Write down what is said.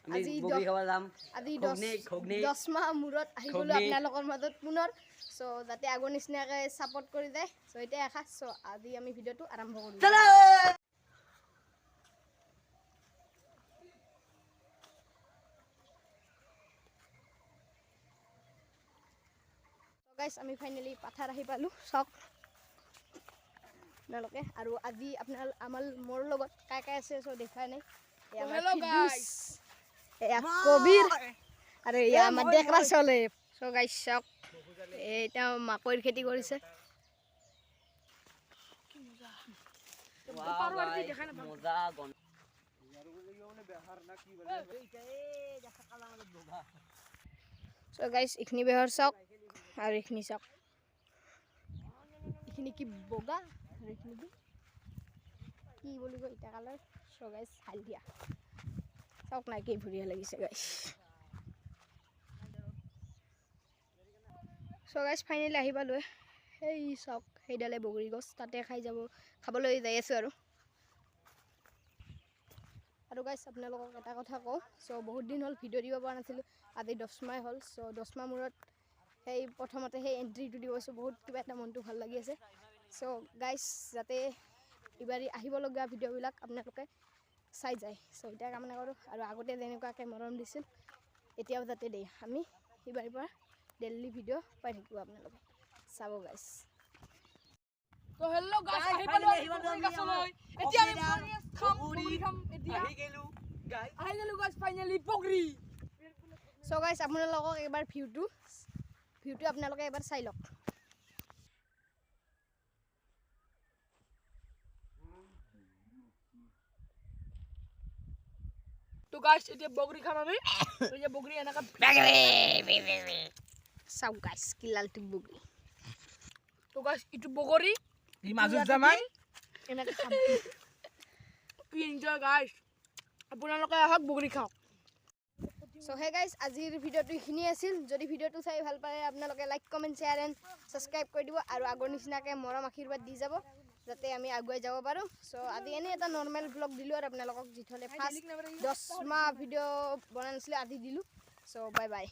আজি বগৰী খাব যাম আজি 10 মাহ মূৰত আহি গলো আপোনালোকৰ মাজত পুনৰ সো যাতে আগৰ নিচিনাকে সাপোৰ্ট কৰি যায় সো এটা আশা সো আজি আমি ভিডিওটো আৰম্ভ কৰো চলো সো গাইস আমি ফাইনালি পাথাৰ আহি পালো সক নালকে আৰু আজি আপোনাৰ আমাৰ মোৰ লগত কাই কাই আছে সো দেখা নাই हेलो गाइस या कबीर अरे या म देखरा चले सो गाइस सक एटा माकैर खेती কৰিছে পারওয়ারদি দেখা না মজা গন ইয়ারগুলিওনে বেহার না কি বলে এইটা দেখা কালা আমাদের লোগা সো গাইস ইখনি বেহার সক আর ইখনি সক ইখনি কি বগা আর ইখনি কি বলি গো এটা কালার সো গাইস হালদিয়া সক নাই কি ভুরিয়া লাগিছে গাইস সো গাইস ফাইনালি আহি পালো এই সক হেইডালে বগৰী গছ তাতে খাবলৈ যাই আছো আৰু গাইস আপোনালোকক এটা কথা কও সো বহুত দিন হল ভিডিও দিব পৰা নাছিলো আজি 10 মাহ হল সো 10 মাহ মূৰত এই প্ৰথমতে সেই এন্ট্ৰিটো দিবছো বহুত কিবা এটা মনটো ভাল লাগি আছে সো গাইস যাতে ইবাৰি আহিব লগা ভিডিও বিলাক আপোনালোকে চাই যায় সো এটা কামনা কৰো আৰু আগতে যেনেকুৱাকে মৰম দিছিল এতিয়াও যাতে দেই আমি ইবাৰিৰ পৰা ডেইলি ভিডিও পাই থাকিব আপোনালোকে চাব গাইস তো হেল্লো গাইস আহি পালো এতিয়া আমি খাম এতিয়া আহি গেলো গাইস ফাইনালি বগৰী সো গাইস আপোনালোকক এবাৰ ভিউটো আপোনালোকে এবাৰ চাই লওক তো গাইস এটা বগৰী খাম আমি তো এই বগৰী এনেকা চাও গাইস কি লালটুক বগৰী তো গাইস ইটো বগৰী ই মাজত জামাই এনেকা খাম কি এনজয় গাইস আপোনালোকে আহক বগৰী খাও সো হে গাইস আজিৰ ভিডিওটো খিনি আছিল যদি ভিডিওটো চাই ভাল পায় আপোনালোকে like comment share and subscribe কৰি দিব আৰু আগৰ নিচিনাকে মৰম আশীৰ্বাদ দি যাব যাতে আমি আগুৱাই যাব পাৰো সো আজি এনে এটা নৰমাল ব্লগ দিলো আৰু আপোনালোকক জিথলে ফাৰ্স্ট 10 মাহ ভিডিও বনাইছিল আজি দিলো সো বাই বাই